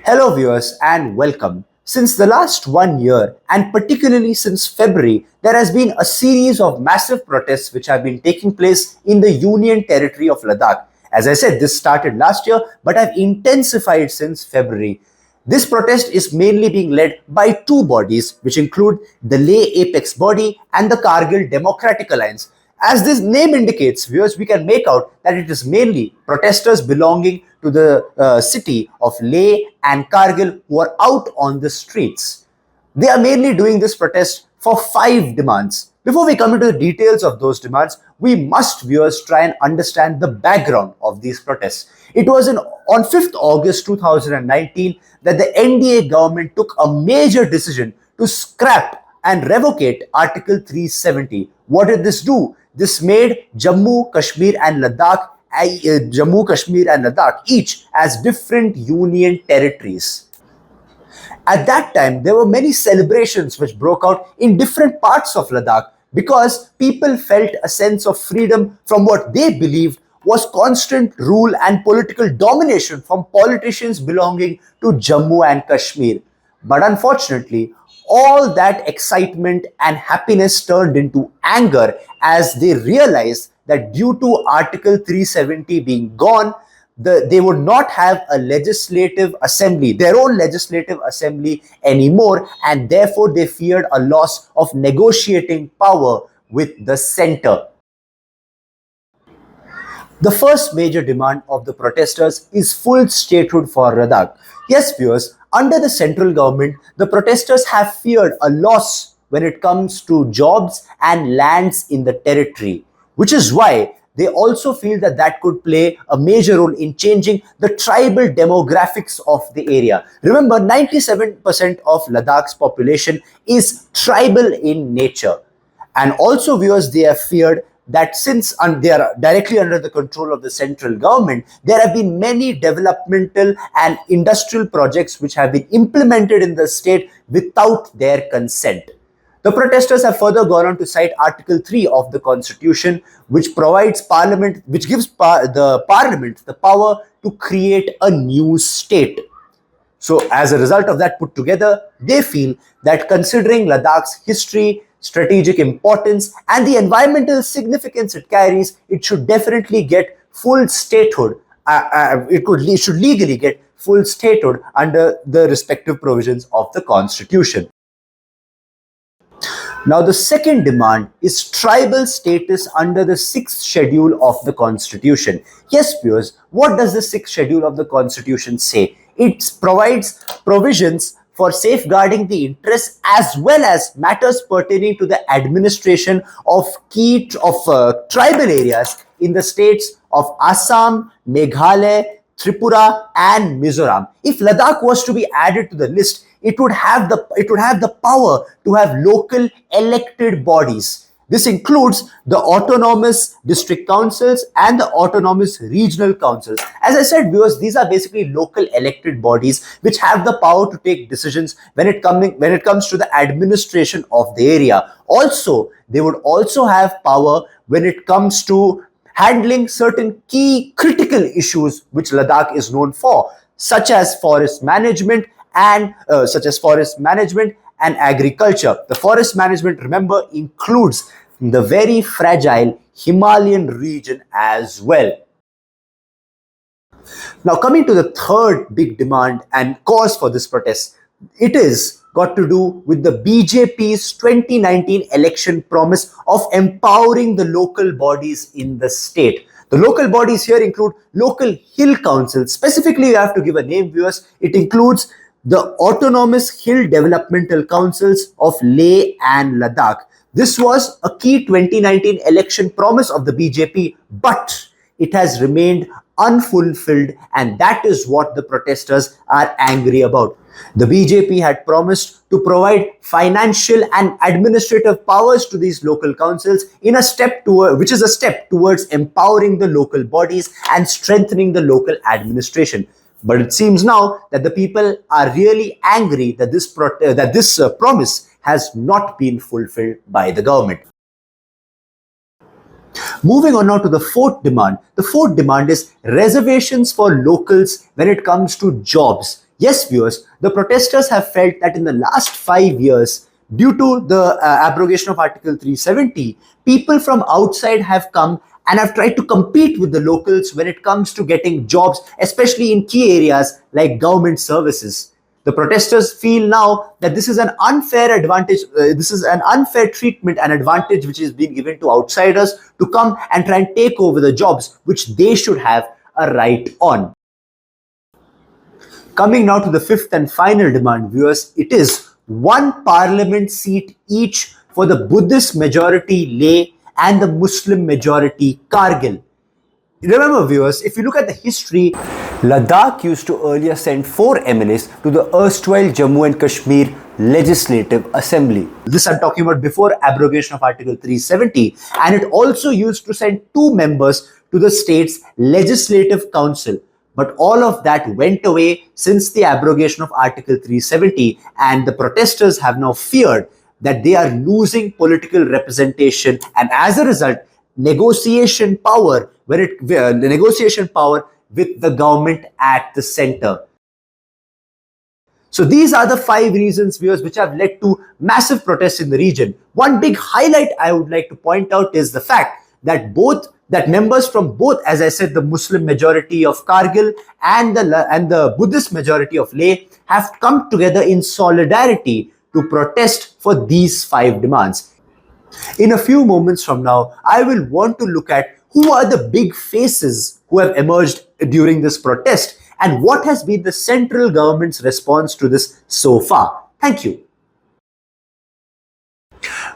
Hello, viewers, and welcome. Since the last 1 year, and particularly since February, there has been a series of massive protests which have been taking place in the Union Territory of Ladakh. As I said, this started last year, but have intensified since February. This protest is mainly being led by two bodies, which include the Leh Apex Body and the Kargil Democratic Alliance. As this name indicates, viewers, we can make out that it is mainly protesters belonging to the city of Leh and Kargil who are out on the streets. They are mainly doing this protest for 5 demands. Before we come into the details of those demands, we must, viewers, try and understand the background of these protests. It was on 5th August 2019 that the NDA government took a major decision to scrap and revocate Article 370. What did this do? This made Jammu, Kashmir and Ladakh each as different union territories. At that time, there were many celebrations which broke out in different parts of Ladakh because people felt a sense of freedom from what they believed was constant rule and political domination from politicians belonging to Jammu and Kashmir. But unfortunately, all that excitement and happiness turned into anger as they realized that due to Article 370 being gone, they would not have a legislative assembly, their own legislative assembly anymore, and therefore they feared a loss of negotiating power with the center. The first major demand of the protesters is full statehood for Ladakh. Yes, viewers, under the central government, the protesters have feared a loss when it comes to jobs and lands in the territory, which is why they also feel that that could play a major role in changing the tribal demographics of the area. Remember, 97% of Ladakh's population is tribal in nature. And also, viewers, they have feared that since they are directly under the control of the central government, there have been many developmental and industrial projects which have been implemented in the state without their consent. The protesters have further gone on to cite Article 3 of the Constitution, which provides Parliament, which gives the Parliament the power to create a new state. So as a result of that put together, they feel that considering Ladakh's history, strategic importance and the environmental significance it carries, it should definitely get full statehood. It should legally get full statehood under the respective provisions of the Constitution. Now, the second demand is tribal status under the 6th schedule of the Constitution. Yes, viewers, what does the 6th schedule of the Constitution say? It provides provisions for safeguarding the interests as well as matters pertaining to the administration of tribal areas in the states of Assam, Meghalaya, Tripura and Mizoram. If Ladakh was to be added to the list, it would have the power to have local elected bodies. This includes the autonomous district councils and the autonomous regional councils. As I said, viewers, these are basically local elected bodies which have the power to take decisions when it comes to the administration of the area. Also, they would also have power when it comes to handling certain key critical issues which Ladakh is known for, such as forest management and agriculture. The forest management, remember, includes the very fragile Himalayan region as well. Now, coming to the third big demand and cause for this protest, it is got to do with the BJP's 2019 election promise of empowering the local bodies in the state. The local bodies here include local hill councils. Specifically, you have to give a name, viewers. It includes the Autonomous Hill Developmental Councils of Leh and Ladakh. This was a key 2019 election promise of the BJP, but it has remained unfulfilled, and that is what the protesters are angry about. The BJP had promised to provide financial and administrative powers to these local councils which is a step towards empowering the local bodies and strengthening the local administration. But it seems now that the people are really angry that this promise has not been fulfilled by the government. Moving on now to the fourth demand. The fourth demand is reservations for locals when it comes to jobs. Yes, viewers, the protesters have felt that in the last 5 years, due to the abrogation of Article 370, people from outside have come and have tried to compete with the locals when it comes to getting jobs, especially in key areas like government services. The protesters feel now that this is an unfair advantage, this is an unfair treatment and advantage which is being given to outsiders to come and try and take over the jobs which they should have a right on. Coming now to the fifth and final demand, viewers, it is one parliament seat each for the Buddhist majority Leh and the Muslim majority Kargil. Remember, viewers, if you look at the history, Ladakh used to earlier send 4 MLAs to the erstwhile Jammu and Kashmir Legislative Assembly. This I'm talking about before abrogation of Article 370, and it also used to send 2 members to the state's Legislative Council. But all of that went away since the abrogation of Article 370, and the protesters have now feared that they are losing political representation, and as a result, negotiation power with the government at the center. So these are the 5 reasons, viewers, which have led to massive protests in the region. One big highlight I would like to point out is the fact that members from both, as I said, the Muslim majority of Kargil and the Buddhist majority of Leh have come together in solidarity to protest for these 5 demands. In a few moments from now, I will want to look at who are the big faces who have emerged during this protest and what has been the central government's response to this so far. Thank you.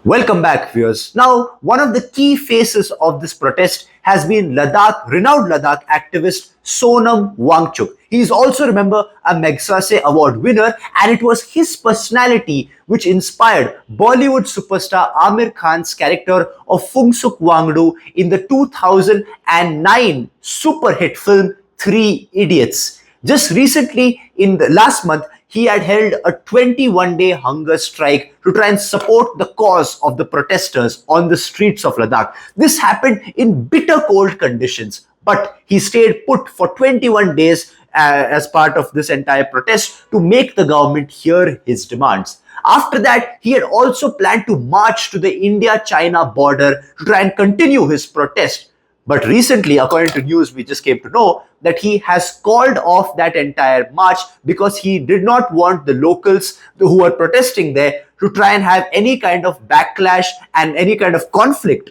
Welcome back, viewers. Now, one of the key faces of this protest has been renowned Ladakh activist Sonam Wangchuk. He is also, remember, a Magsaysay Award winner, and it was his personality which inspired Bollywood superstar Amir Khan's character of Phungsuk Wangdu in the 2009 super hit film 3 Idiots. Just recently, in the last month, he had held a 21-day hunger strike to try and support the cause of the protesters on the streets of Ladakh. This happened in bitter cold conditions, but he stayed put for 21 days as part of this entire protest to make the government hear his demands. After that, he had also planned to march to the India-China border to try and continue his protest. But recently, according to news, we just came to know that he has called off that entire march because he did not want the locals who were protesting there to try and have any kind of backlash and any kind of conflict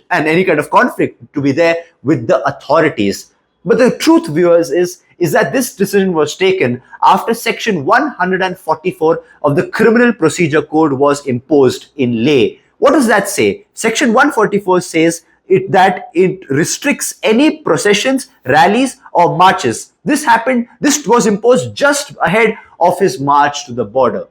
to be there with the authorities. But the truth, viewers, is that this decision was taken after Section 144 of the Criminal Procedure Code was imposed in Leh. What does that say? Section 144 says that it restricts any processions, rallies, or marches. This was imposed just ahead of his march to the border.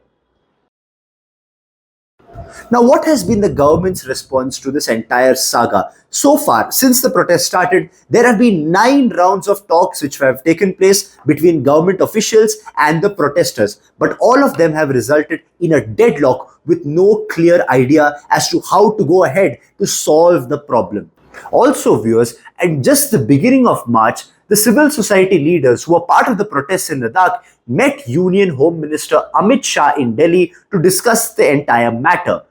Now, what has been the government's response to this entire saga? So far, since the protest started, there have been 9 rounds of talks which have taken place between government officials and the protesters, but all of them have resulted in a deadlock with no clear idea as to how to go ahead to solve the problem. Also, viewers, at just the beginning of March, the civil society leaders who were part of the protests in Ladakh met Union Home Minister Amit Shah in Delhi to discuss the entire matter.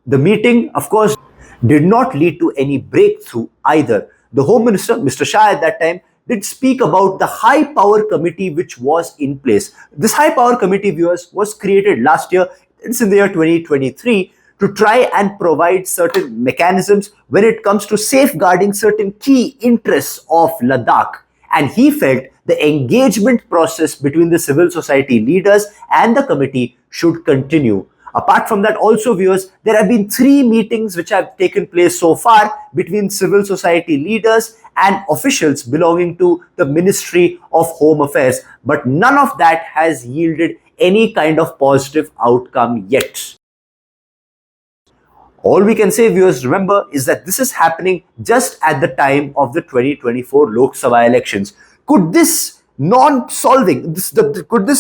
The meeting, of course, did not lead to any breakthrough either. The Home Minister, Mr. Shah at that time, did speak about the High Power Committee which was in place. This High Power Committee, viewers, was created last year, it's in the year 2023, to try and provide certain mechanisms when it comes to safeguarding certain key interests of Ladakh. And he felt the engagement process between the civil society leaders and the committee should continue. Apart from that, also, viewers, there have been 3 meetings which have taken place so far between civil society leaders and officials belonging to the Ministry of Home Affairs. But none of that has yielded any kind of positive outcome yet. All we can say, viewers, remember, is that this is happening just at the time of the 2024 Lok Sabha elections. Could this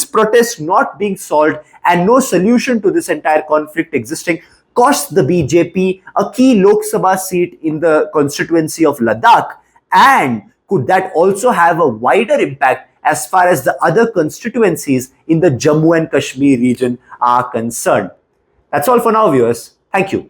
protest not being solved and no solution to this entire conflict existing cost the BJP a key Lok Sabha seat in the constituency of Ladakh? And could that also have a wider impact as far as the other constituencies in the Jammu and Kashmir region are concerned. That's all for now, viewers. Thank you.